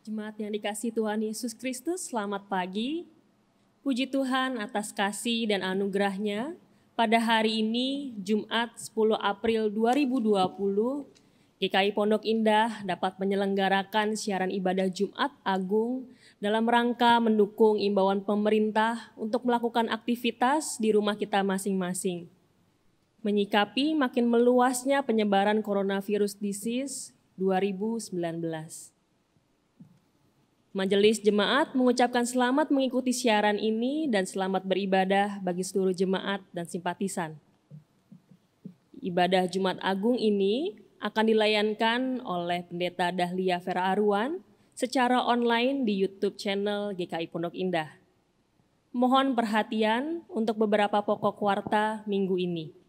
Jemaat yang dikasihi Tuhan Yesus Kristus, selamat pagi. Puji Tuhan atas kasih dan anugerah-Nya. Pada hari ini, Jumat 10 April 2020, GKI Pondok Indah dapat menyelenggarakan siaran ibadah Jumat Agung dalam rangka mendukung imbauan pemerintah untuk melakukan aktivitas di rumah kita masing-masing. Menyikapi makin meluasnya penyebaran coronavirus disease 2019. Majelis Jemaat mengucapkan selamat mengikuti siaran ini dan selamat beribadah bagi seluruh jemaat dan simpatisan. Ibadah Jumat Agung ini akan dilayankan oleh Pendeta Dahlia Vera Aruan secara online di YouTube channel GKI Pondok Indah. Mohon perhatian untuk beberapa pokok warta minggu ini.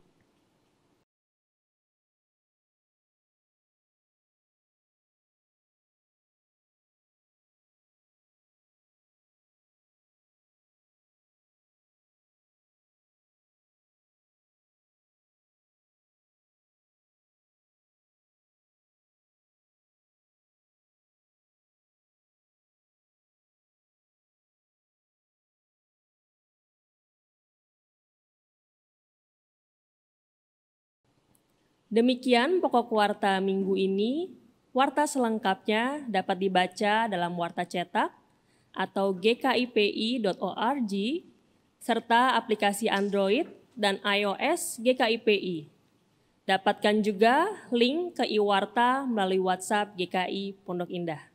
Demikian pokok warta minggu ini. Warta selengkapnya dapat dibaca dalam warta cetak atau gkipi.org serta aplikasi Android dan iOS GKIPI. Dapatkan juga link ke e-warta melalui WhatsApp GKI Pondok Indah.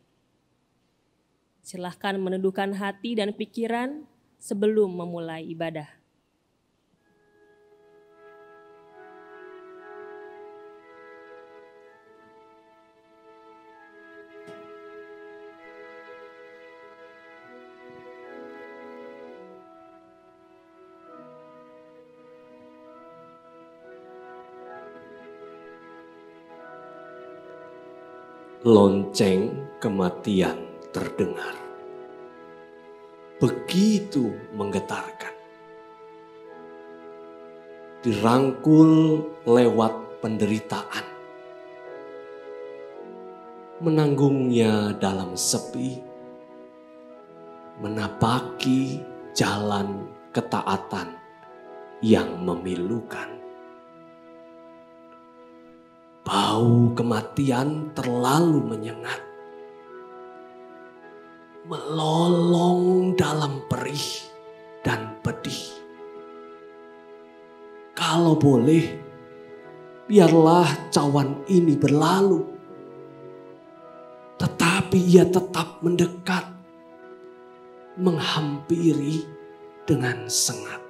Silahkan meneduhkan hati dan pikiran sebelum memulai ibadah. Lonceng kematian terdengar. Begitu menggetarkan. Dirangkul lewat penderitaan. Menanggungnya dalam sepi. Menapaki jalan ketaatan yang memilukan. Bau kematian terlalu menyengat, melolong dalam perih dan pedih. Kalau boleh, biarlah cawan ini berlalu. Tetapi ia tetap mendekat, menghampiri dengan sengat.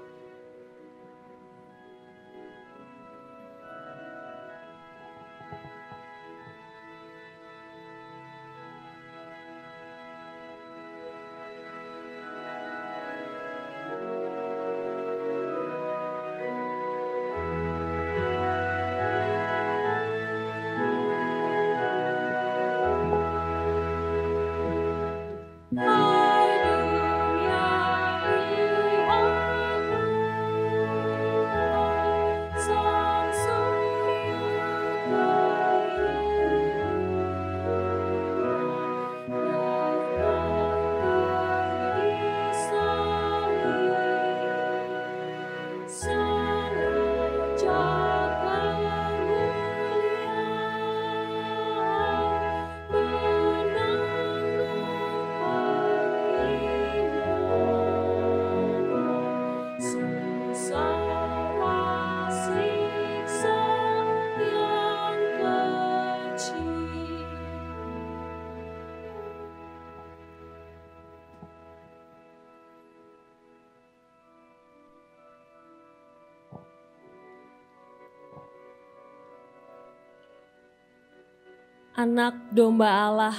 Anak domba Allah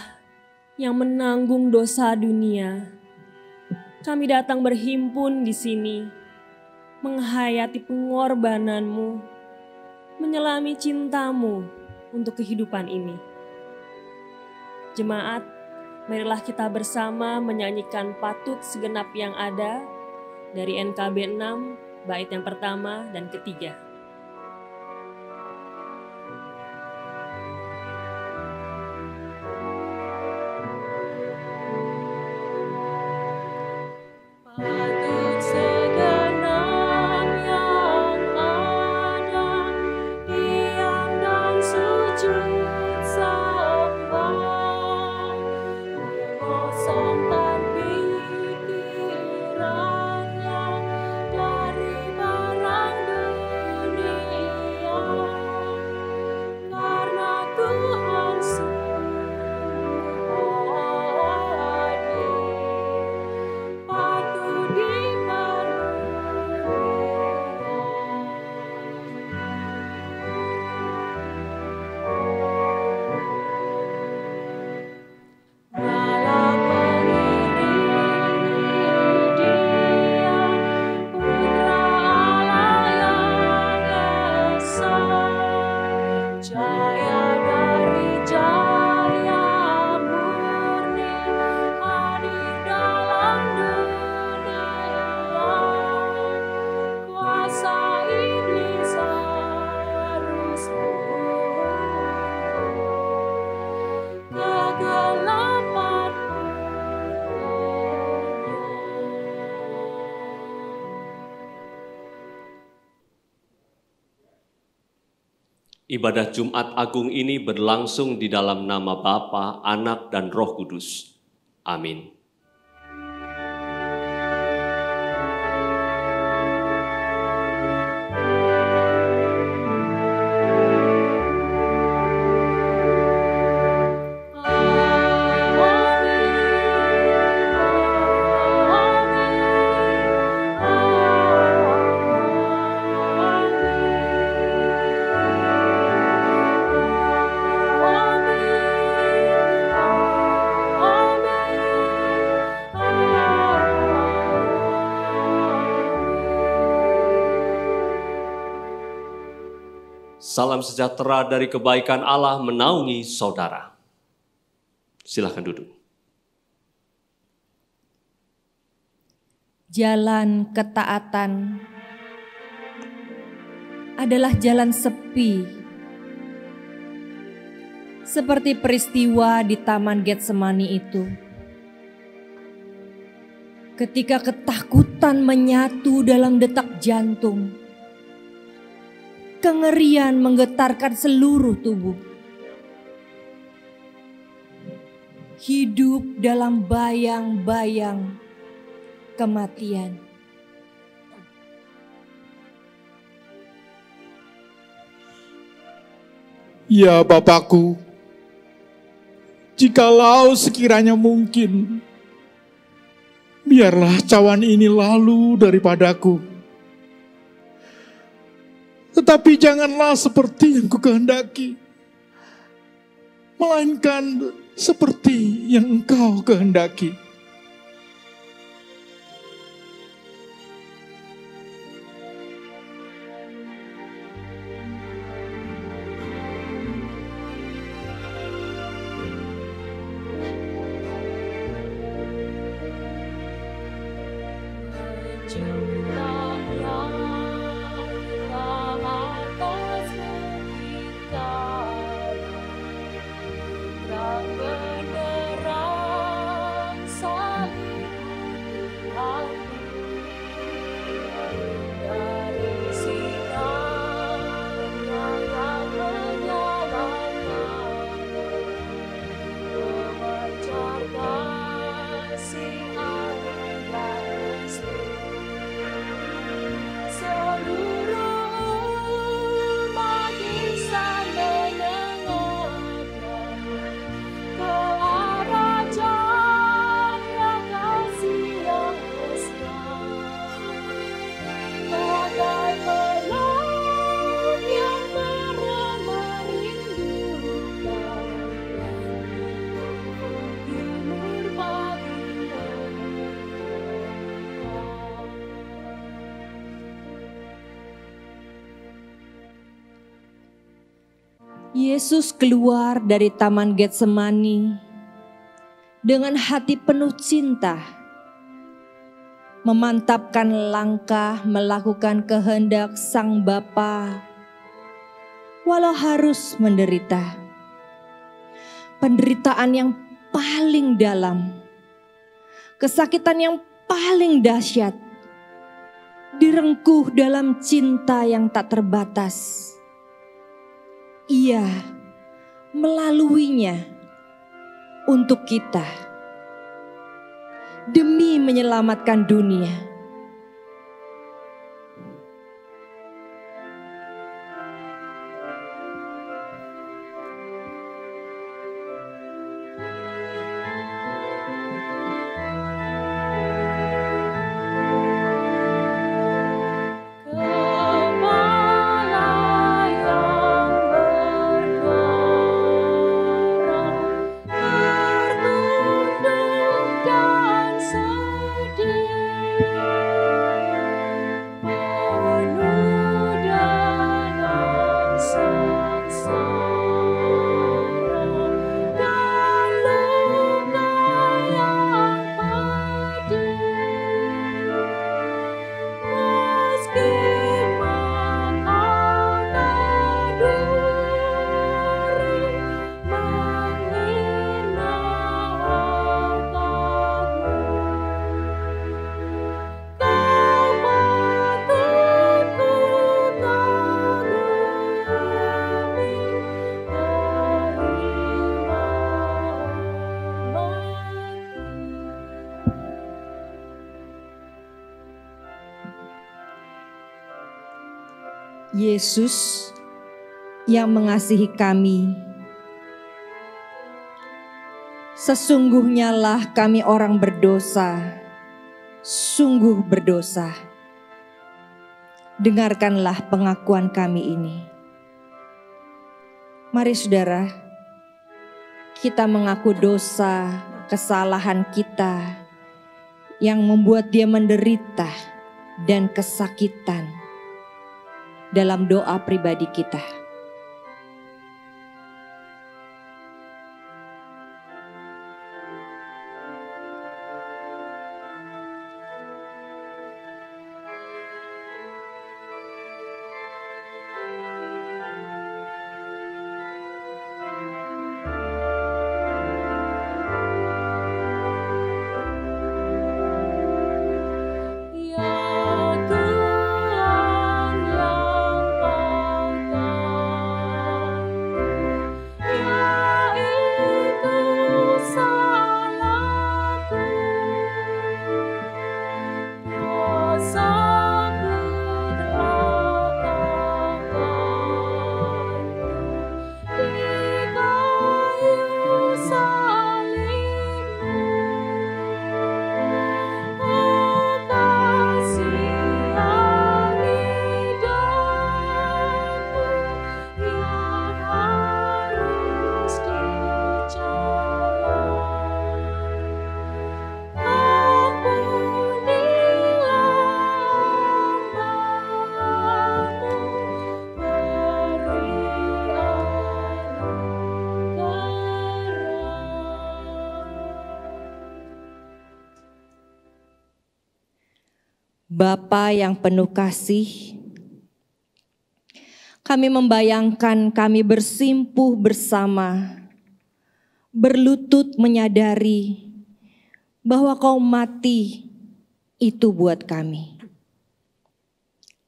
yang menanggung dosa dunia, kami datang berhimpun di sini, menghayati pengorbananmu, menyelami cintamu untuk kehidupan ini. Jemaat, marilah kita bersama menyanyikan patut segenap yang ada dari NKB 6, bait yang pertama dan ketiga. Ibadah Jumat Agung ini berlangsung di dalam nama Bapa, Anak, dan Roh Kudus. Amin. Salam sejahtera dari kebaikan Allah menaungi saudara. Silakan duduk. Jalan ketaatan adalah jalan sepi, seperti peristiwa di Taman Getsemani itu. Ketika ketakutan menyatu dalam detak jantung, kengerian menggetarkan seluruh tubuh. Hidup dalam bayang-bayang kematian. Ya Bapakku, jikalau sekiranya mungkin, biarlah cawan ini lalu daripadaku. Tetapi janganlah seperti yang kukehendaki, melainkan seperti yang Engkau kehendaki. Yesus keluar dari Taman Getsemani dengan hati penuh cinta, memantapkan langkah melakukan kehendak Sang Bapa, walau harus menderita. Penderitaan yang paling dalam, kesakitan yang paling dahsyat, direngkuh dalam cinta yang tak terbatas. Ia melaluinya untuk kita, demi menyelamatkan dunia. Sedih Yesus yang mengasihi kami, sesungguhnya lah kami orang berdosa, sungguh berdosa. Dengarkanlah pengakuan kami ini. Mari saudara, kita mengaku dosa, kesalahan kita yang membuat dia menderita dan kesakitan dalam doa pribadi kita. Bapa yang penuh kasih, kami membayangkan kami bersimpuh bersama, berlutut menyadari bahwa Kau mati itu buat kami.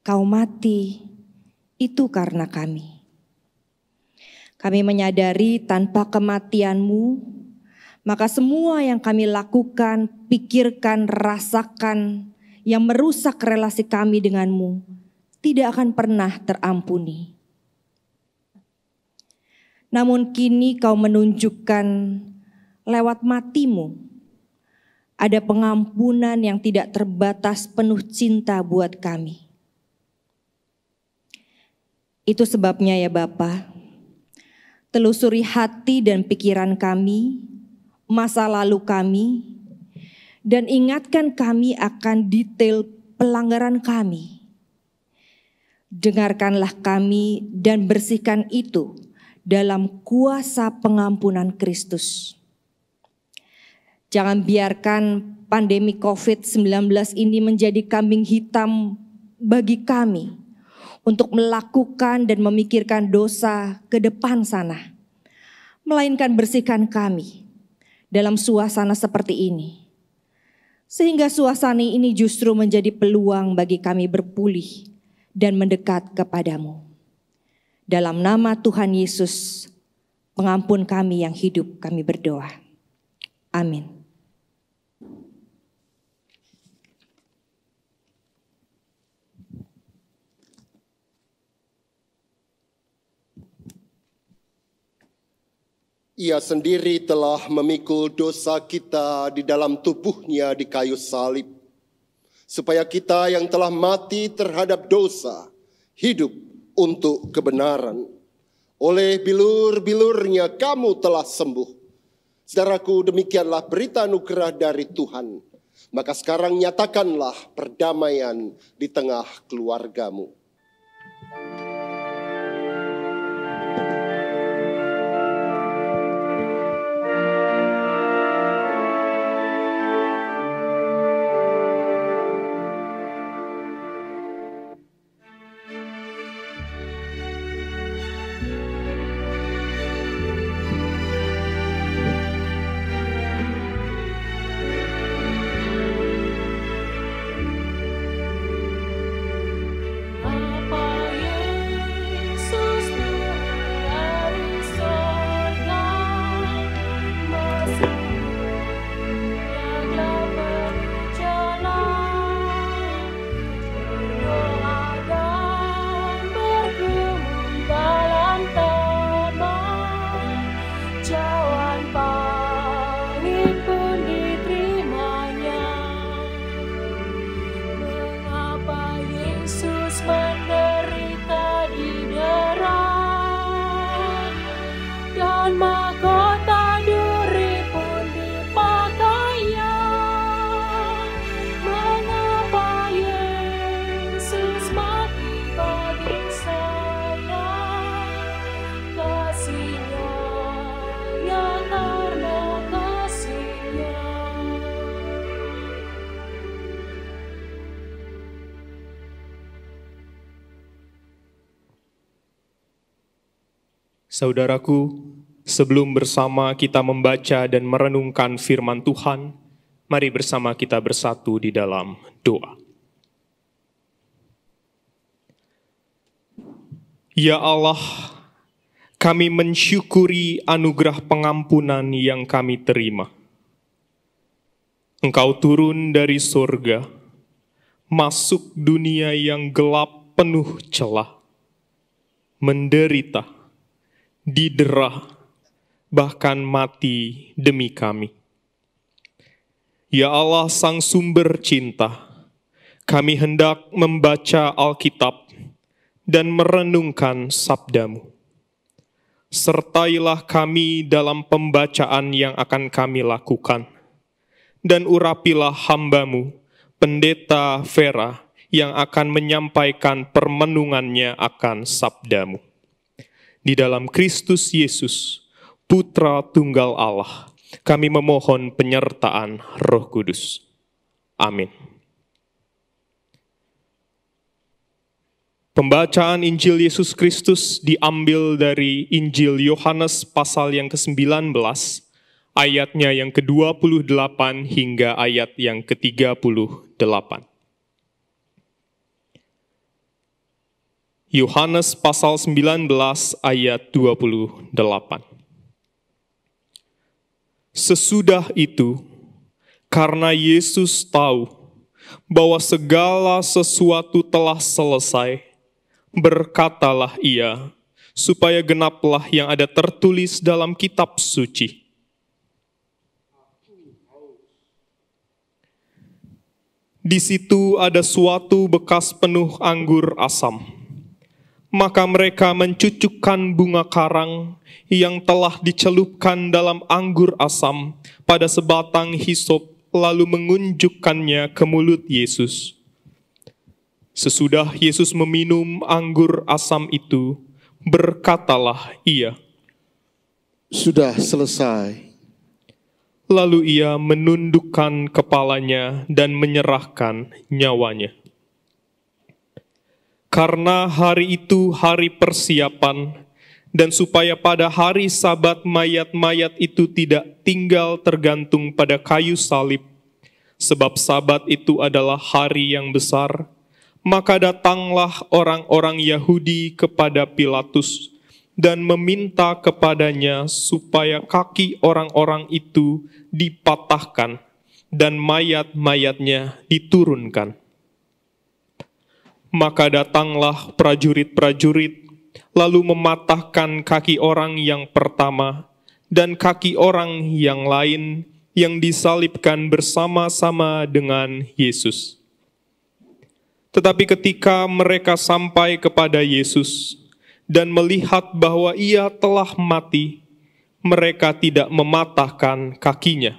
Kau mati itu karena kami. Kami menyadari tanpa kematian-Mu, maka semua yang kami lakukan, pikirkan, rasakan, yang merusak relasi kami denganmu tidak akan pernah terampuni. Namun kini Kau menunjukkan lewat matimu ada pengampunan yang tidak terbatas penuh cinta buat kami. Itu sebabnya ya Bapa, telusuri hati dan pikiran kami, masa lalu kami, dan ingatkan kami akan detail pelanggaran kami. Dengarkanlah kami dan bersihkan itu dalam kuasa pengampunan Kristus. Jangan biarkan pandemi COVID-19 ini menjadi kambing hitam bagi kami untuk melakukan dan memikirkan dosa ke depan sana. Melainkan bersihkan kami dalam suasana seperti ini. Sehingga suasana ini justru menjadi peluang bagi kami berpulih dan mendekat kepadamu. Dalam nama Tuhan Yesus, pengampun kami yang hidup, kami berdoa. Amin. Ia sendiri telah memikul dosa kita di dalam tubuhnya di kayu salib, supaya kita yang telah mati terhadap dosa, hidup untuk kebenaran. Oleh bilur-bilurnya kamu telah sembuh. Saudaraku, demikianlah berita anugerah dari Tuhan. Maka sekarang nyatakanlah perdamaian di tengah keluargamu. Apa yang Saudaraku, sebelum bersama kita membaca dan merenungkan firman Tuhan, mari bersama kita bersatu di dalam doa. Ya Allah, kami mensyukuri anugerah pengampunan yang kami terima. Engkau turun dari surga, masuk dunia yang gelap penuh celah, menderita, didera, bahkan mati demi kami. Ya Allah, Sang Sumber Cinta, kami hendak membaca Alkitab dan merenungkan sabda-Mu. Sertailah kami dalam pembacaan yang akan kami lakukan, dan urapilah hamba-Mu, Pendeta Vera, yang akan menyampaikan permenungannya akan sabda-Mu. Di dalam Kristus Yesus, Putra Tunggal Allah, kami memohon penyertaan Roh Kudus. Amin. Pembacaan Injil Yesus Kristus diambil dari Injil Yohanes pasal yang ke-19, ayatnya yang ke-28 hingga ayat yang ke-38. Yohanes pasal 19 ayat 28. Sesudah itu, karena Yesus tahu bahwa segala sesuatu telah selesai, berkatalah ia, supaya genaplah yang ada tertulis dalam kitab suci. Di situ ada suatu bekas penuh anggur asam. Maka mereka mencucukkan bunga karang yang telah dicelupkan dalam anggur asam pada sebatang hisop, lalu mengunjukkannya ke mulut Yesus. Sesudah Yesus meminum anggur asam itu, berkatalah ia, "Sudah selesai." Lalu ia menundukkan kepalanya dan menyerahkan nyawanya. Karena hari itu hari persiapan, dan supaya pada hari Sabat mayat-mayat itu tidak tinggal tergantung pada kayu salib, sebab Sabat itu adalah hari yang besar, maka datanglah orang-orang Yahudi kepada Pilatus dan meminta kepadanya supaya kaki orang-orang itu dipatahkan dan mayat-mayatnya diturunkan. Maka datanglah prajurit-prajurit, lalu mematahkan kaki orang yang pertama dan kaki orang yang lain yang disalibkan bersama-sama dengan Yesus. Tetapi ketika mereka sampai kepada Yesus dan melihat bahwa ia telah mati, mereka tidak mematahkan kakinya.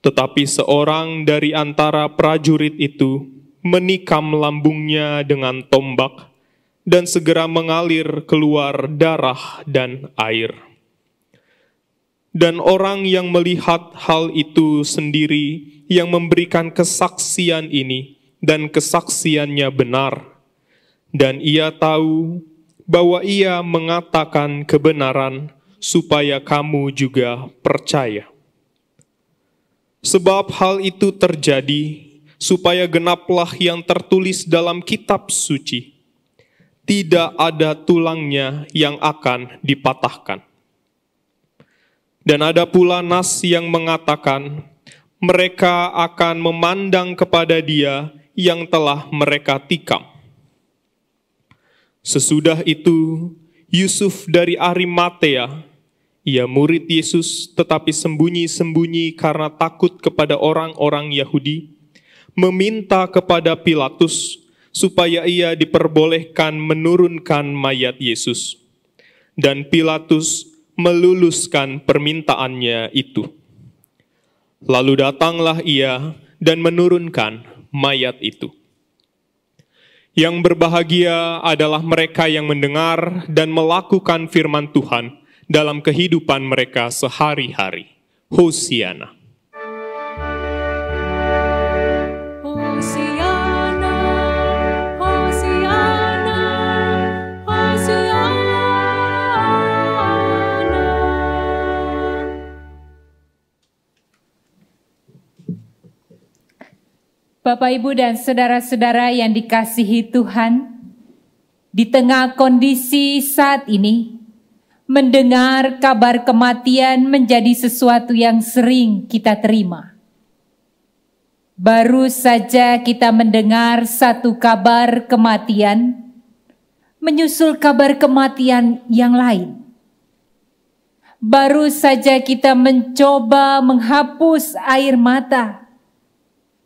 Tetapi seorang dari antara prajurit itu menikam lambungnya dengan tombak, dan segera mengalir keluar darah dan air. Dan orang yang melihat hal itu sendiri, yang memberikan kesaksian ini, dan kesaksiannya benar, dan ia tahu bahwa ia mengatakan kebenaran, supaya kamu juga percaya. Sebab hal itu terjadi, supaya genaplah yang tertulis dalam kitab suci, tidak ada tulangnya yang akan dipatahkan. Dan ada pula nas yang mengatakan, mereka akan memandang kepada dia yang telah mereka tikam. Sesudah itu, Yusuf dari Arimatea, ia murid Yesus tetapi sembunyi-sembunyi karena takut kepada orang-orang Yahudi, meminta kepada Pilatus supaya ia diperbolehkan menurunkan mayat Yesus. Dan Pilatus meluluskan permintaannya itu. Lalu datanglah ia dan menurunkan mayat itu. Yang berbahagia adalah mereka yang mendengar dan melakukan firman Tuhan dalam kehidupan mereka sehari-hari. Hosiana. Hosiana, Hosiana, Hosiana. Bapak, Ibu, dan saudara-saudara yang dikasihi Tuhan, di tengah kondisi saat ini, mendengar kabar kematian menjadi sesuatu yang sering kita terima. Baru saja kita mendengar satu kabar kematian, menyusul kabar kematian yang lain. Baru saja kita mencoba menghapus air mata,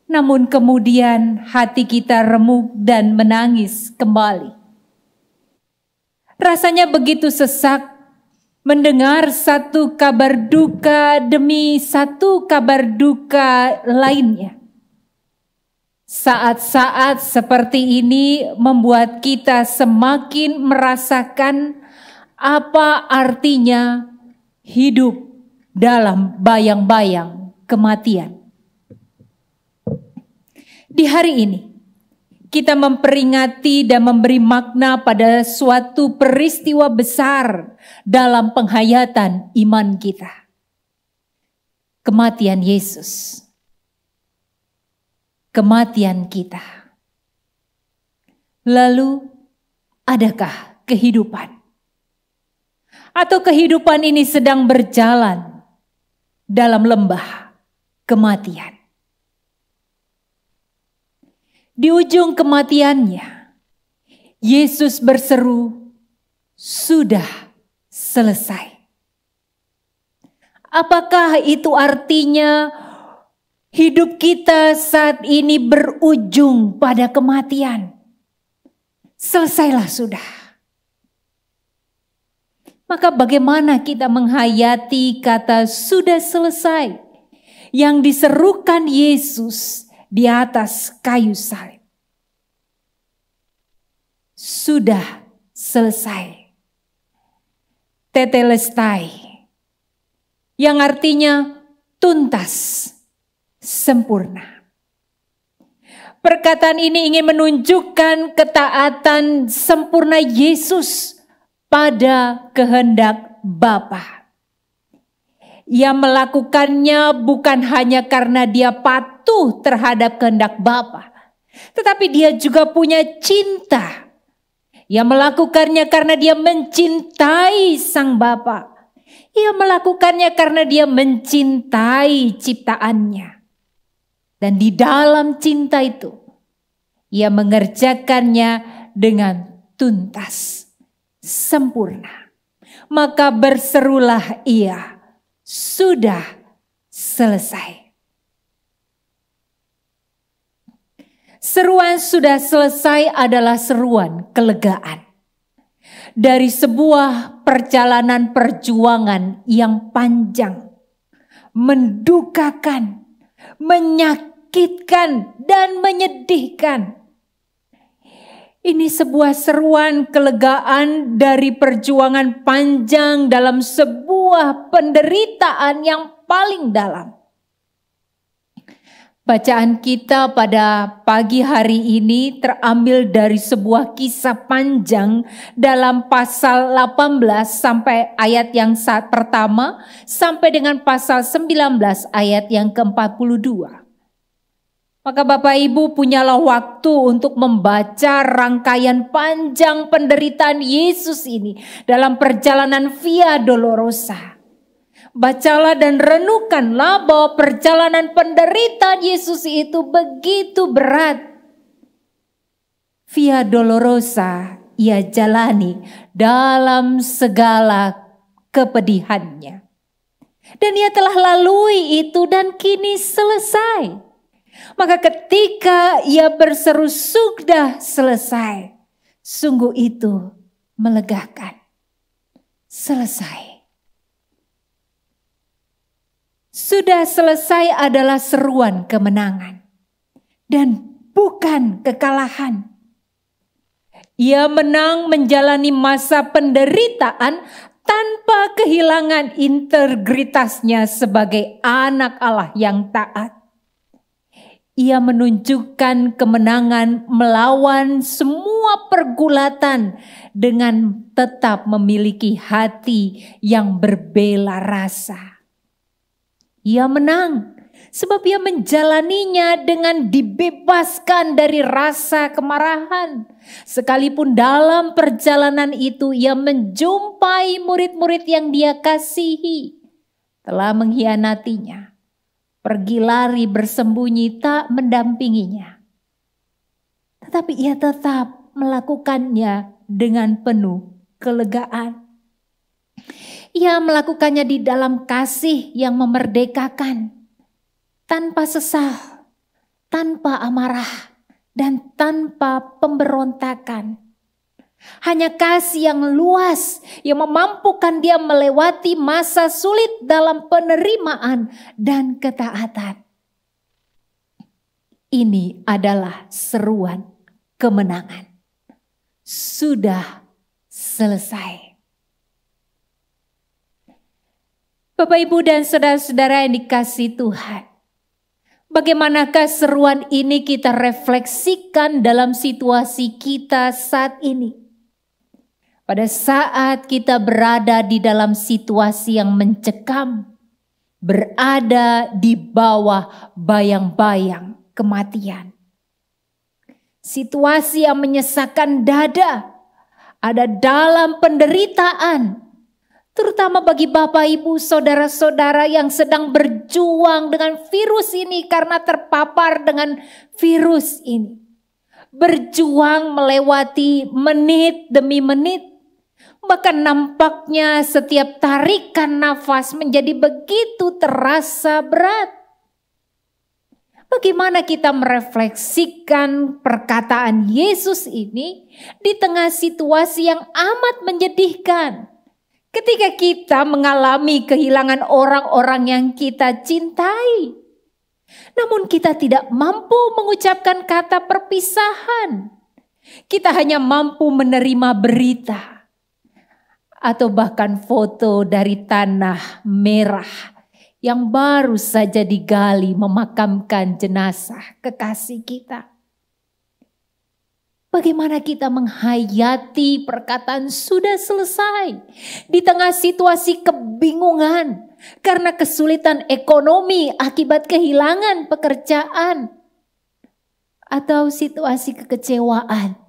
namun kemudian hati kita remuk dan menangis kembali. Rasanya begitu sesak mendengar satu kabar duka demi satu kabar duka lainnya. Saat-saat seperti ini membuat kita semakin merasakan apa artinya hidup dalam bayang-bayang kematian. Di hari ini, kita memperingati dan memberi makna pada suatu peristiwa besar dalam penghayatan iman kita. Kematian Yesus. Kematian kita. Lalu, adakah kehidupan? Atau kehidupan ini sedang berjalan dalam lembah kematian? Di ujung kematiannya, Yesus berseru, "Sudah selesai." Apakah itu artinya hidup kita saat ini berujung pada kematian? Selesailah sudah. Maka bagaimana kita menghayati kata "sudah selesai" yang diserukan Yesus di atas kayu salib? Sudah selesai. Tetelestai, yang artinya tuntas, sempurna. Perkataan ini ingin menunjukkan ketaatan sempurna Yesus pada kehendak Bapa. Ia melakukannya bukan hanya karena dia patuh terhadap kehendak Bapa, tetapi dia juga punya cinta. Ia melakukannya karena dia mencintai Sang Bapa. Ia melakukannya karena dia mencintai ciptaannya. Dan di dalam cinta itu, ia mengerjakannya dengan tuntas, sempurna. Maka berserulah ia, "Sudah selesai." Seruan "sudah selesai" adalah seruan kelegaan dari sebuah perjalanan perjuangan yang panjang, mendukakan, menyakitkan, dan menyedihkan. Ini sebuah seruan kelegaan dari perjuangan panjang dalam sebuah penderitaan yang paling dalam. Bacaan kita pada pagi hari ini terambil dari sebuah kisah panjang dalam pasal 18 sampai ayat yang pertama sampai dengan pasal 19 ayat yang ke-42. Maka Bapak Ibu punyalah waktu untuk membaca rangkaian panjang penderitaan Yesus ini dalam perjalanan Via Dolorosa. Bacalah dan renungkanlah bahwa perjalanan penderitaan Yesus itu begitu berat. Via Dolorosa ia jalani dalam segala kepedihannya. Dan ia telah lalui itu dan kini selesai. Maka ketika ia berseru "sudah selesai", sungguh itu melegakan. Selesai. Sudah selesai adalah seruan kemenangan dan bukan kekalahan. Ia menang menjalani masa penderitaan tanpa kehilangan integritasnya sebagai anak Allah yang taat. Ia menunjukkan kemenangan melawan semua pergulatan dengan tetap memiliki hati yang berbela rasa. Ia menang Sebab ia menjalaninya dengan dibebaskan dari rasa kemarahan. Sekalipun dalam perjalanan itu ia menjumpai murid-murid yang dia kasihi telah mengkhianatinya. Pergi lari bersembunyi tak mendampinginya. Tetapi ia tetap melakukannya dengan penuh kelegaan. Ia melakukannya di dalam kasih yang memerdekakan. Tanpa sesal, tanpa amarah, dan tanpa pemberontakan. Hanya kasih yang luas yang memampukan dia melewati masa sulit dalam penerimaan dan ketaatan. Ini adalah seruan kemenangan. Sudah selesai. Bapak, Ibu, dan saudara-saudara yang dikasihi Tuhan. Bagaimanakah seruan ini kita refleksikan dalam situasi kita saat ini? Pada saat kita berada di dalam situasi yang mencekam, berada di bawah bayang-bayang kematian. Situasi yang menyesakkan dada, ada dalam penderitaan. Terutama bagi Bapak, Ibu, saudara-saudara yang sedang berjuang dengan virus ini karena terpapar dengan virus ini. Berjuang melewati menit demi menit. Bahkan nampaknya setiap tarikan nafas menjadi begitu terasa berat. Bagaimana kita merefleksikan perkataan Yesus ini di tengah situasi yang amat menyedihkan? Ketika kita mengalami kehilangan orang-orang yang kita cintai. Namun kita tidak mampu mengucapkan kata perpisahan. Kita hanya mampu menerima berita. Atau bahkan foto dari tanah merah yang baru saja digali memakamkan jenazah kekasih kita. Bagaimana kita menghayati perkataan sudah selesai di tengah situasi kebingungan karena kesulitan ekonomi akibat kehilangan pekerjaan atau situasi kekecewaan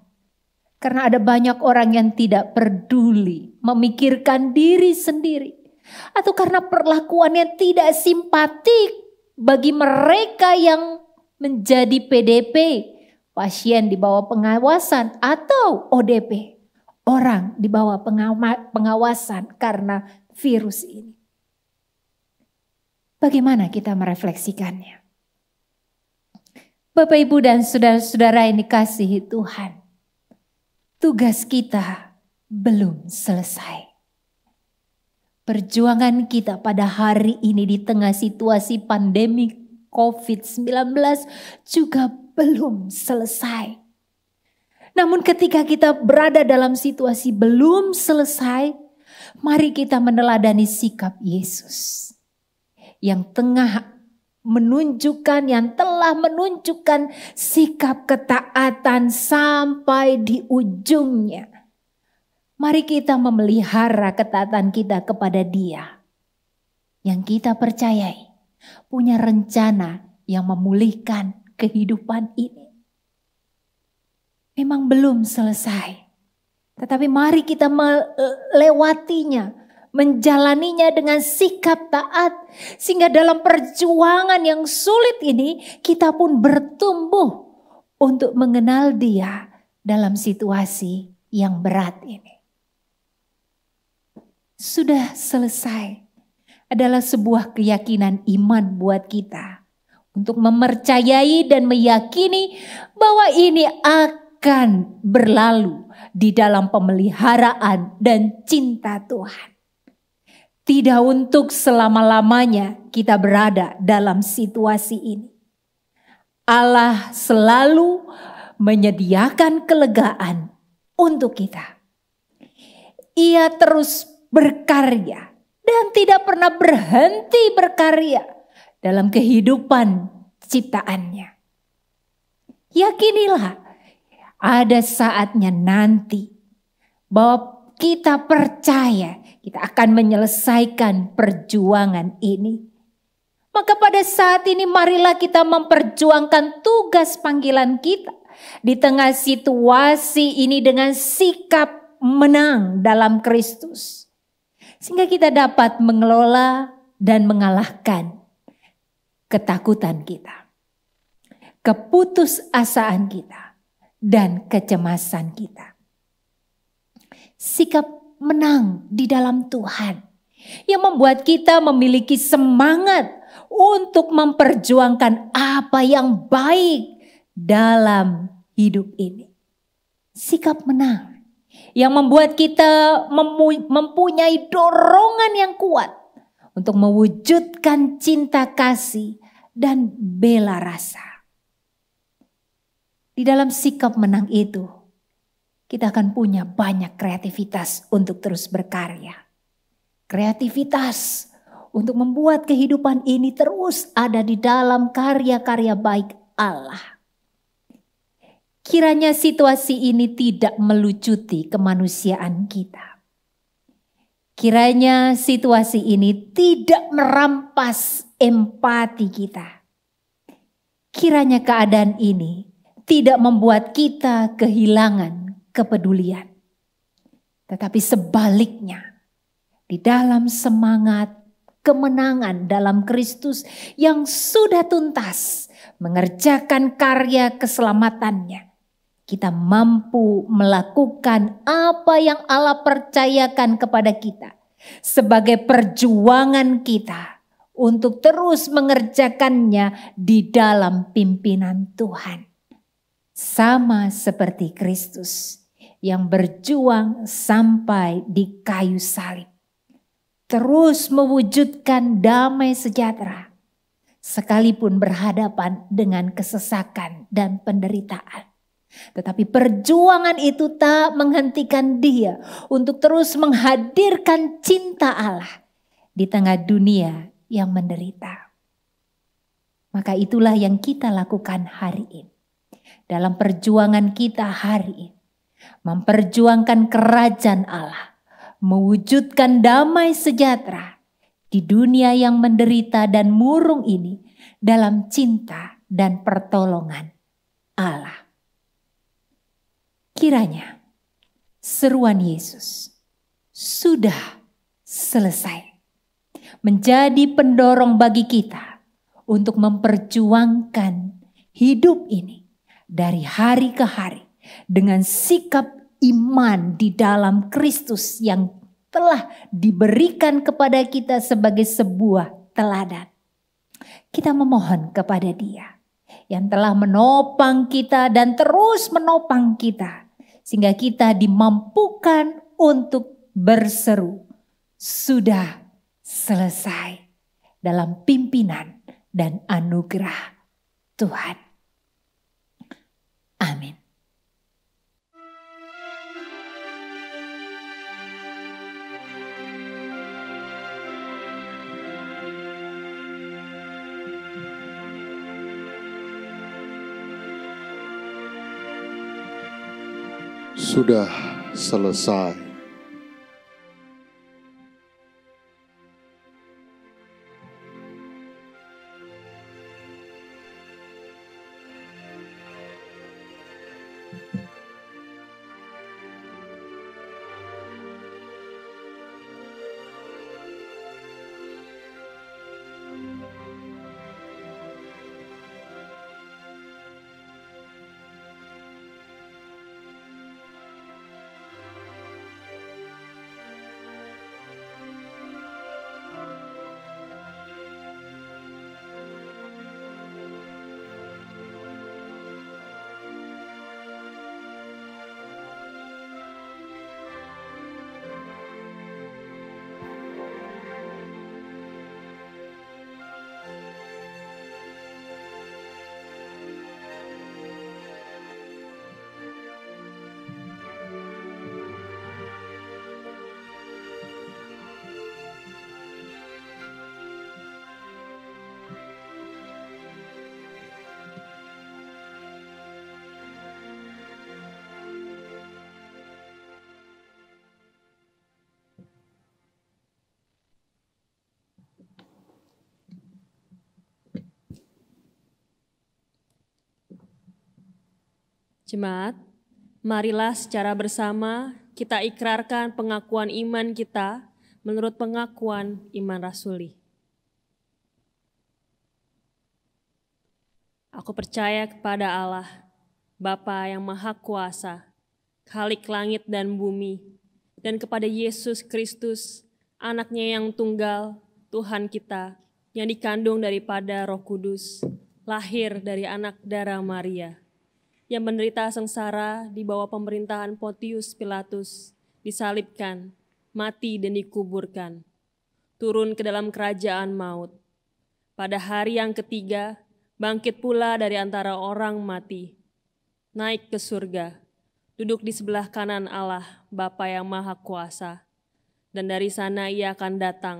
karena ada banyak orang yang tidak peduli memikirkan diri sendiri atau karena perlakuan yang tidak simpatik bagi mereka yang menjadi PDP, pasien di bawah pengawasan, atau ODP, orang di bawah pengawasan karena virus ini. Bagaimana kita merefleksikannya? Bapak, Ibu, dan saudara-saudara yang dikasihi Tuhan, tugas kita belum selesai. Perjuangan kita pada hari ini di tengah situasi pandemi COVID-19 juga belum selesai. Namun ketika kita berada dalam situasi belum selesai, mari kita meneladani sikap Yesus yang telah menunjukkan sikap ketaatan sampai di ujungnya. Mari kita memelihara ketaatan kita kepada Dia yang kita percayai punya rencana yang memulihkan kehidupan ini. Memang belum selesai. Tetapi mari kita melewatinya, menjalaninya dengan sikap taat. Sehingga dalam perjuangan yang sulit ini kita pun bertumbuh untuk mengenal Dia dalam situasi yang berat ini. Sudah selesai adalah sebuah keyakinan iman buat kita. Untuk mempercayai dan meyakini bahwa ini akan berlalu di dalam pemeliharaan dan cinta Tuhan. Tidak untuk selama-lamanya kita berada dalam situasi ini. Allah selalu menyediakan kelegaan untuk kita. Ia terus berkarya dan tidak pernah berhenti berkarya dalam kehidupan ciptaannya. Yakinilah ada saatnya nanti bahwa kita percaya kita akan menyelesaikan perjuangan ini. Maka pada saat ini marilah kita memperjuangkan tugas panggilan kita di tengah situasi ini dengan sikap menang dalam Kristus. Sehingga kita dapat mengelola dan mengalahkan ketakutan kita, keputusasaan kita, dan kecemasan kita. Sikap menang di dalam Tuhan yang membuat kita memiliki semangat untuk memperjuangkan apa yang baik dalam hidup ini. Sikap menang yang membuat kita mempunyai dorongan yang kuat untuk mewujudkan cinta kasih dan bela rasa. Di dalam sikap menang itu, kita akan punya banyak kreativitas untuk terus berkarya. Kreativitas untuk membuat kehidupan ini terus ada di dalam karya-karya baik Allah. Kiranya situasi ini tidak melucuti kemanusiaan kita. Kiranya situasi ini tidak merampas empati kita. Kiranya keadaan ini tidak membuat kita kehilangan kepedulian. Tetapi sebaliknya, di dalam semangat kemenangan dalam Kristus yang sudah tuntas mengerjakan karya keselamatannya, kita mampu melakukan apa yang Allah percayakan kepada kita sebagai perjuangan kita untuk terus mengerjakannya di dalam pimpinan Tuhan. Sama seperti Kristus yang berjuang sampai di kayu salib, terus mewujudkan damai sejahtera sekalipun berhadapan dengan kesesakan dan penderitaan. Tetapi perjuangan itu tak menghentikan dia untuk terus menghadirkan cinta Allah di tengah dunia yang menderita. Maka itulah yang kita lakukan hari ini. Dalam perjuangan kita hari ini, memperjuangkan kerajaan Allah, mewujudkan damai sejahtera di dunia yang menderita dan murung ini dalam cinta dan pertolongan Allah. Kiranya seruan Yesus sudah selesai menjadi pendorong bagi kita untuk memperjuangkan hidup ini dari hari ke hari dengan sikap iman di dalam Kristus yang telah diberikan kepada kita sebagai sebuah teladan. Kita memohon kepada Dia yang telah menopang kita dan terus menopang kita, sehingga kita dimampukan untuk berseru, sudah selesai, dalam pimpinan dan anugerah Tuhan. Amin. Sudah selesai. Jemaat, marilah secara bersama kita ikrarkan pengakuan iman kita menurut pengakuan iman rasuli. Aku percaya kepada Allah, Bapa yang Maha Kuasa, Khalik langit dan bumi, dan kepada Yesus Kristus, Anak-Nya yang tunggal, Tuhan kita, yang dikandung daripada Roh Kudus, lahir dari anak darah Maria, yang menderita sengsara di bawah pemerintahan Pontius Pilatus, disalibkan, mati dan dikuburkan, turun ke dalam kerajaan maut. Pada hari yang ketiga, bangkit pula dari antara orang mati, naik ke surga, duduk di sebelah kanan Allah, Bapa yang Maha Kuasa, dan dari sana Ia akan datang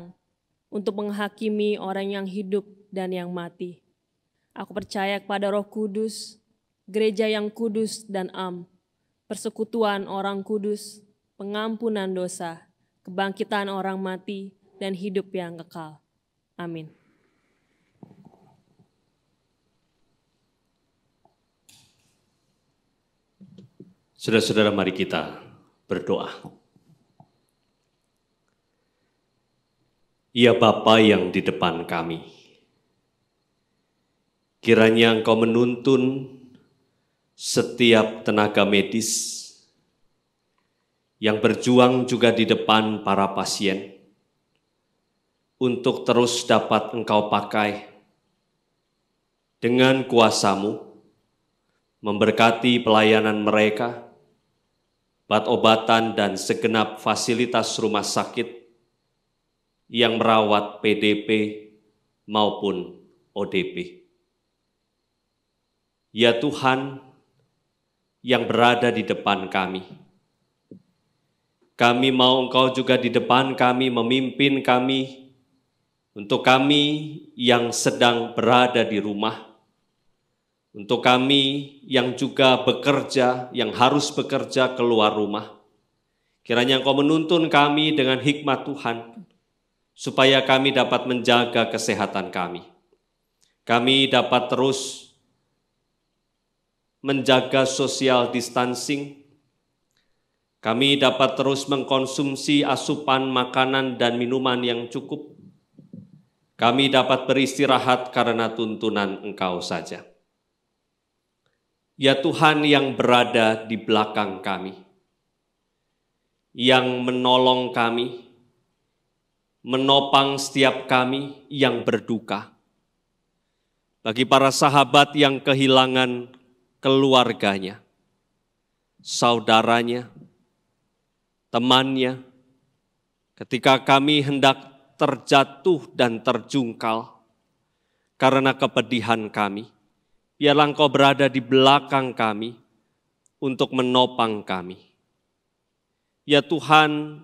untuk menghakimi orang yang hidup dan yang mati. Aku percaya kepada Roh Kudus, gereja yang kudus dan am, persekutuan orang kudus, pengampunan dosa, kebangkitan orang mati, dan hidup yang kekal. Amin. Saudara-saudara, mari kita berdoa. Ya Bapa yang di depan kami, kiranya Engkau menuntun setiap tenaga medis yang berjuang juga di depan para pasien untuk terus dapat Engkau pakai dengan kuasa-Mu, memberkati pelayanan mereka, obat-obatan dan segenap fasilitas rumah sakit yang merawat PDP maupun ODP. Ya Tuhan yang berada di depan kami, kami mau Engkau juga di depan kami, memimpin kami, untuk kami yang sedang berada di rumah, untuk kami yang juga bekerja, yang harus bekerja keluar rumah. Kiranya Engkau menuntun kami dengan hikmat Tuhan, supaya kami dapat menjaga kesehatan kami. Kami dapat terus menjaga social distancing. Kami dapat terus mengkonsumsi asupan makanan dan minuman yang cukup. Kami dapat beristirahat karena tuntunan Engkau saja. Ya Tuhan yang berada di belakang kami, yang menolong kami, menopang setiap kami yang berduka. Bagi para sahabat yang kehilangan keluarganya, saudaranya, temannya, ketika kami hendak terjatuh dan terjungkal karena kepedihan kami, biarlah Engkau berada di belakang kami untuk menopang kami. Ya Tuhan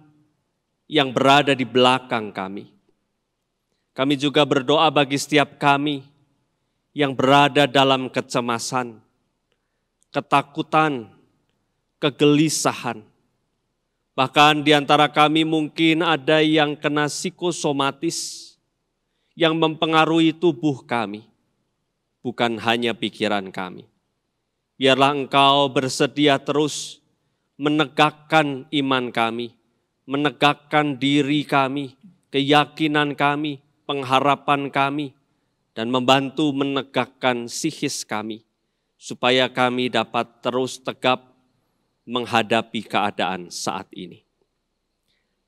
yang berada di belakang kami, kami juga berdoa bagi setiap kami yang berada dalam kecemasan, ketakutan, kegelisahan. Bahkan di antara kami mungkin ada yang kena psikosomatis yang mempengaruhi tubuh kami, bukan hanya pikiran kami. Biarlah Engkau bersedia terus menegakkan iman kami, menegakkan diri kami, keyakinan kami, pengharapan kami, dan membantu menegakkan psikis kami, supaya kami dapat terus tegap menghadapi keadaan saat ini.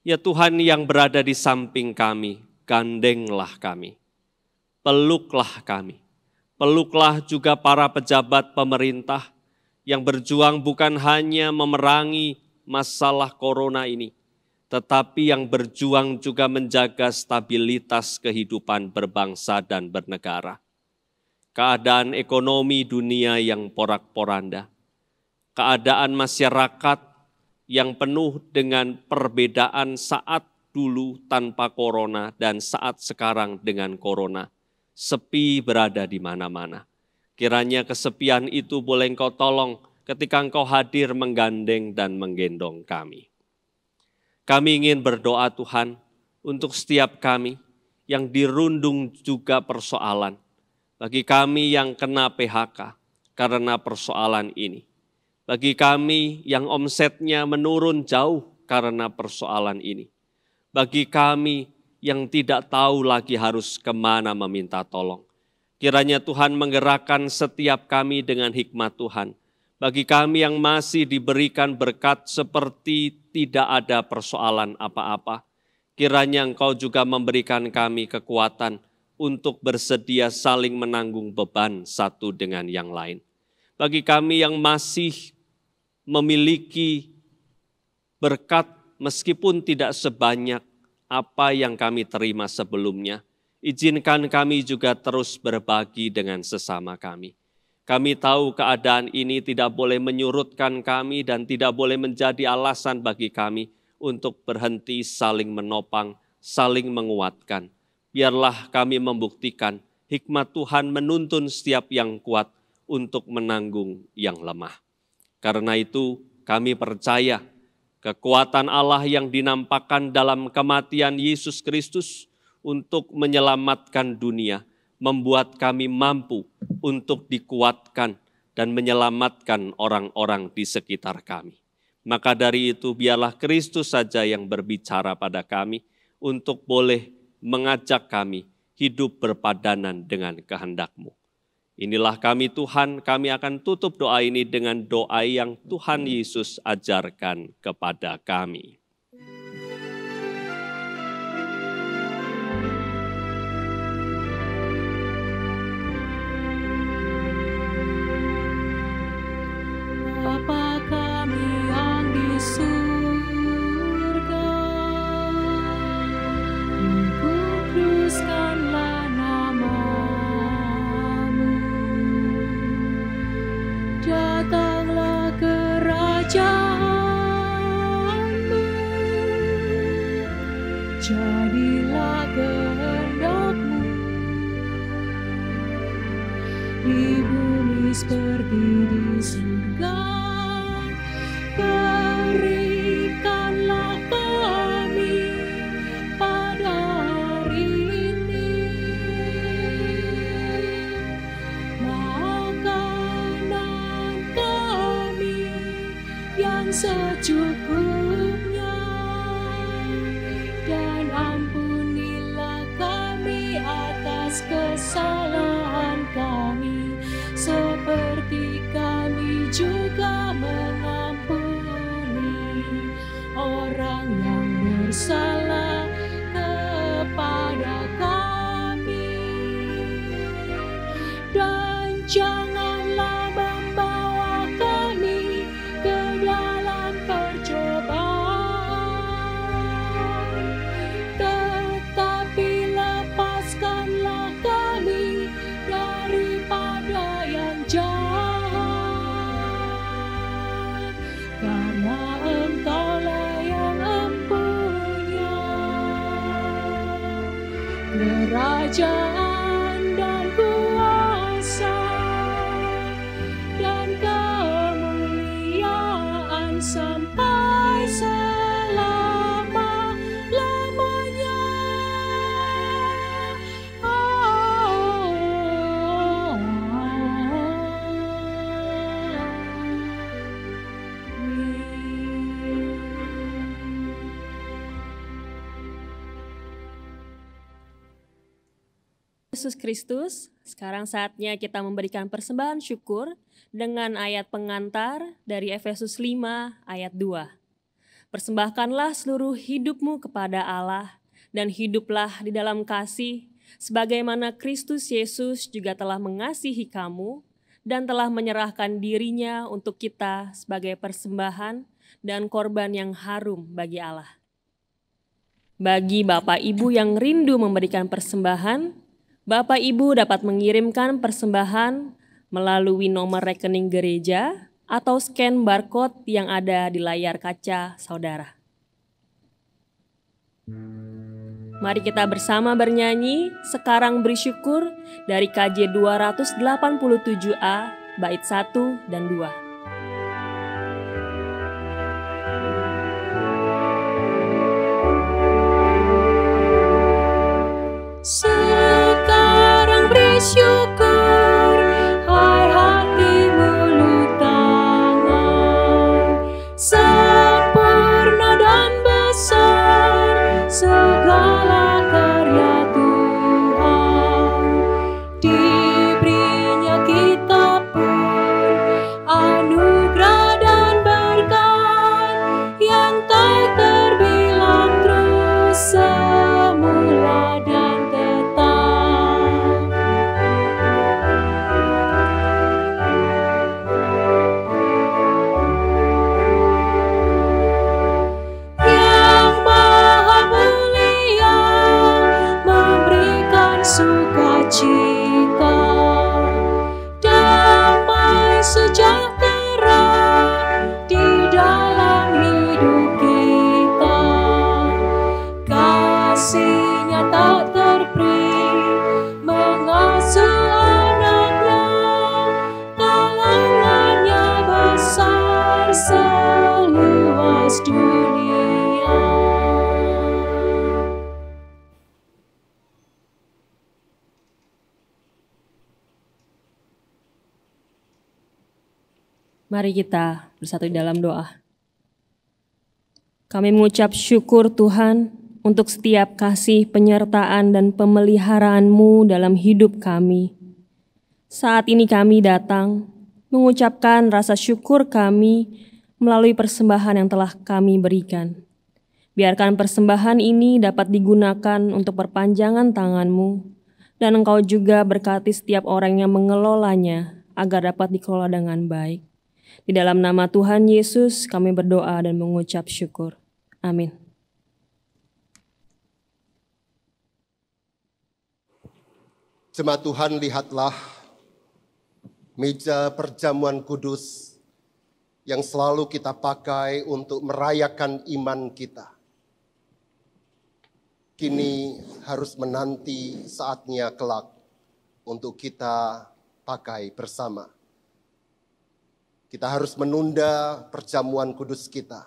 Ya Tuhan yang berada di samping kami, gandenglah kami, peluklah kami, peluklah juga para pejabat pemerintah yang berjuang bukan hanya memerangi masalah corona ini, tetapi yang berjuang juga menjaga stabilitas kehidupan berbangsa dan bernegara. Keadaan ekonomi dunia yang porak-poranda, keadaan masyarakat yang penuh dengan perbedaan saat dulu tanpa corona dan saat sekarang dengan corona, sepi berada di mana-mana. Kiranya kesepian itu boleh Engkau tolong ketika Engkau hadir menggandeng dan menggendong kami. Kami ingin berdoa Tuhan untuk setiap kami yang dirundung juga persoalan. Bagi kami yang kena PHK karena persoalan ini. Bagi kami yang omsetnya menurun jauh karena persoalan ini. Bagi kami yang tidak tahu lagi harus kemana meminta tolong. Kiranya Tuhan menggerakkan setiap kami dengan hikmat Tuhan. Bagi kami yang masih diberikan berkat seperti tidak ada persoalan apa-apa, kiranya Engkau juga memberikan kami kekuatan untuk bersedia saling menanggung beban satu dengan yang lain. Bagi kami yang masih memiliki berkat meskipun tidak sebanyak apa yang kami terima sebelumnya, izinkan kami juga terus berbagi dengan sesama kami. Kami tahu keadaan ini tidak boleh menyurutkan kami dan tidak boleh menjadi alasan bagi kami untuk berhenti saling menopang, saling menguatkan. Biarlah kami membuktikan hikmat Tuhan menuntun setiap yang kuat untuk menanggung yang lemah. Karena itu kami percaya kekuatan Allah yang dinampakkan dalam kematian Yesus Kristus untuk menyelamatkan dunia, membuat kami mampu untuk dikuatkan dan menyelamatkan orang-orang di sekitar kami. Maka dari itu biarlah Kristus saja yang berbicara pada kami untuk boleh mengajak kami hidup berpadanan dengan kehendak-Mu. Inilah kami Tuhan, kami akan tutup doa ini dengan doa yang Tuhan Yesus ajarkan kepada kami. Bapa kami yang di surga, dikuduskanlah nama-Mu, datanglah kerajaan-Mu, jadilah kehendak-Mu di bumi seperti di surga. Berikanlah kami pada hari ini makanan kami yang secukupnya, dan ampunilah kami atas kesalahan kami, seperti kami juga mengampuni orang yang bersalah kepada kami. Dan janganlah membawa kami ke dalam percobaan, tetapi lepaskanlah kami daripada yang jahat, karena Engkaulah yang empunya kerajaan dan kuasa dan kemuliaan sampai selama-lamanya. Yesus Kristus, sekarang saatnya kita memberikan persembahan syukur dengan ayat pengantar dari Efesus 5 ayat 2. Persembahkanlah seluruh hidupmu kepada Allah dan hiduplah di dalam kasih, sebagaimana Kristus Yesus juga telah mengasihi kamu dan telah menyerahkan dirinya untuk kita sebagai persembahan dan korban yang harum bagi Allah. Bagi Bapak Ibu yang rindu memberikan persembahan, Bapak Ibu dapat mengirimkan persembahan melalui nomor rekening gereja atau scan barcode yang ada di layar kaca saudara. Mari kita bersama bernyanyi Sekarang Beri Syukur dari KJ 287A bait 1 dan 2. Sekarang beri syukur, hai hati mulut tangan. Mari kita bersatu di dalam doa. Kami mengucap syukur Tuhan untuk setiap kasih, penyertaan, dan pemeliharaanmu dalam hidup kami. Saat ini kami datang mengucapkan rasa syukur kami melalui persembahan yang telah kami berikan. Biarkan persembahan ini dapat digunakan untuk perpanjangan tangan-Mu, dan Engkau juga berkati setiap orang yang mengelolanya agar dapat dikelola dengan baik. Di dalam nama Tuhan Yesus kami berdoa dan mengucap syukur. Amin. Jemaat Tuhan, lihatlah meja perjamuan kudus yang selalu kita pakai untuk merayakan iman kita. Kini harus menanti saatnya kelak untuk kita pakai bersama. Kita harus menunda perjamuan kudus kita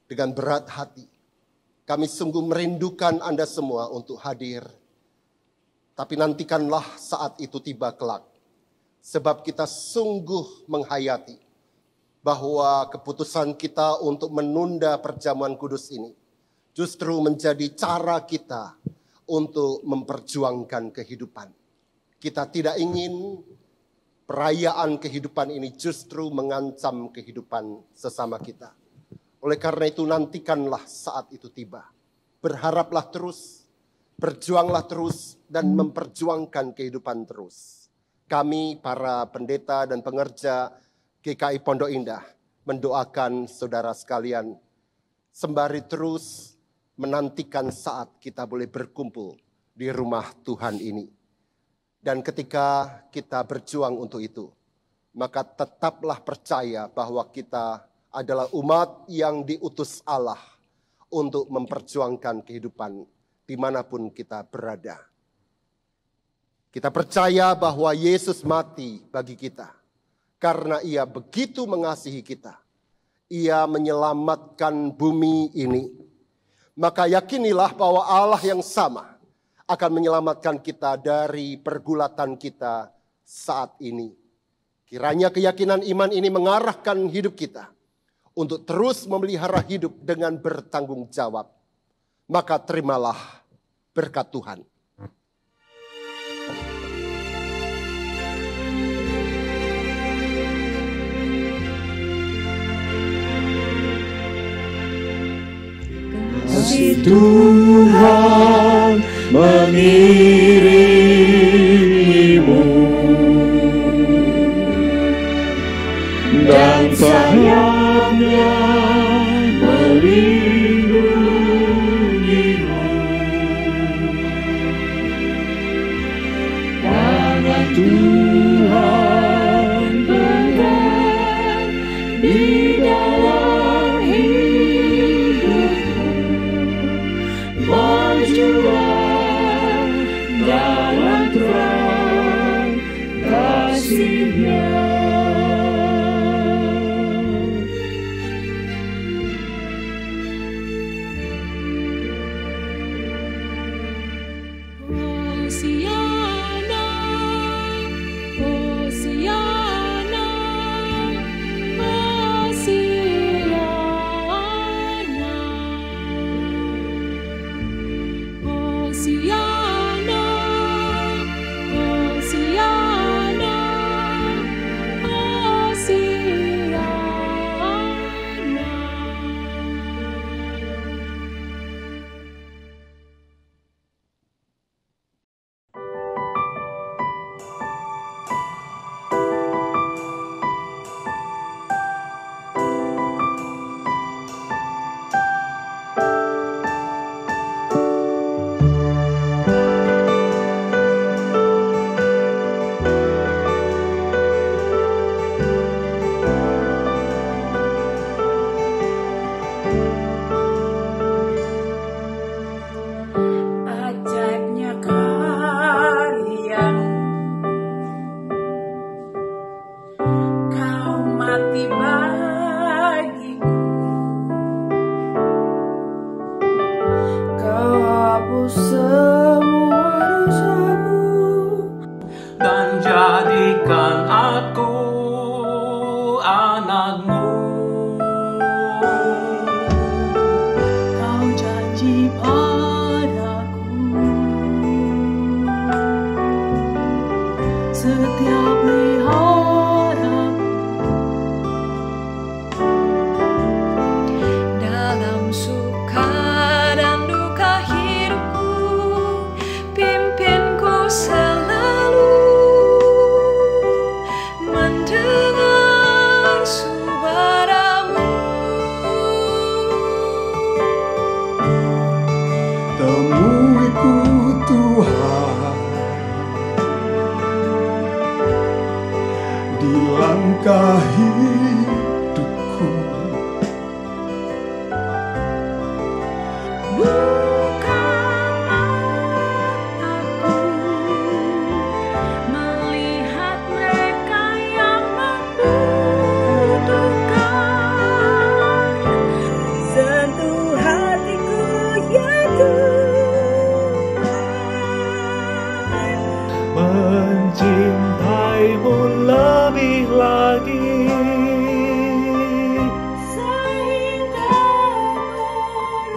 dengan berat hati. Kami sungguh merindukan Anda semua untuk hadir. Tapi nantikanlah saat itu tiba kelak. Sebab kita sungguh menghayati bahwa keputusan kita untuk menunda perjamuan kudus ini justru menjadi cara kita untuk memperjuangkan kehidupan. Kita tidak ingin perayaan kehidupan ini justru mengancam kehidupan sesama kita. Oleh karena itu nantikanlah saat itu tiba. Berharaplah terus, berjuanglah terus, dan memperjuangkan kehidupan terus. Kami para pendeta dan pengerja GKI Pondok Indah mendoakan saudara sekalian sembari terus menantikan saat kita boleh berkumpul di rumah Tuhan ini. Dan ketika kita berjuang untuk itu, maka tetaplah percaya bahwa kita adalah umat yang diutus Allah untuk memperjuangkan kehidupan dimanapun kita berada. Kita percaya bahwa Yesus mati bagi kita karena Ia begitu mengasihi kita. Ia menyelamatkan bumi ini. Maka yakinilah bahwa Allah yang sama akan menyelamatkan kita dari pergulatan kita saat ini. Kiranya keyakinan iman ini mengarahkan hidup kita untuk terus memelihara hidup dengan bertanggung jawab. Maka terimalah berkat Tuhan. Kasih Tuhan mengiringimu dan sayapnya melindungimu. Tangan Tuhan pegang di dalam hidupmu, berjuang dalam terang kasih-Nya. Hosiana, Hosiana, Hosiana, Hosiana, Hosiana, Hosiana. Ajaibnya kalian, kau mati bagiku, kau hapus semua dosaku dan jadikan aku anak setiap lihat dalam suka dan duka hidupku, pimpinku selalu mendengar suaramu. Temuiku Tuhan di langkah hidupku. Buka mataku melihat mereka yang membutuhkan. sentuh hatiku ya Tuhan, mencintaimu lebih lagi, sehingga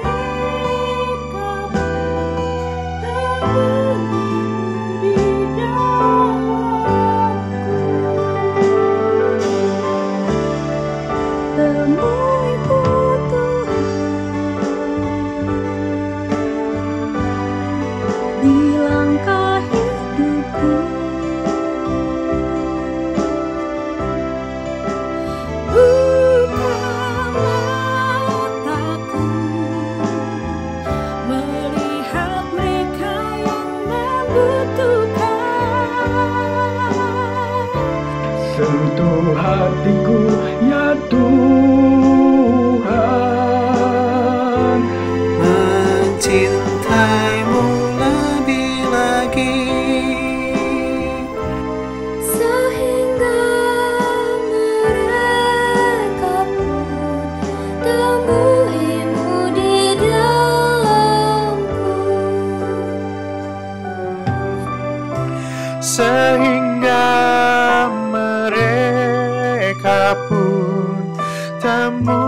mereka temuimu di dalamku. Temuiku Tuhan di langkah hidupku. Buka mataku melihat mereka yang membutuhkan. Sentuh hatiku ya Tuhan, mencintaimu lebih lagi, Sehingga mereka pun temuimu di dalamku. sehingga mereka pun temu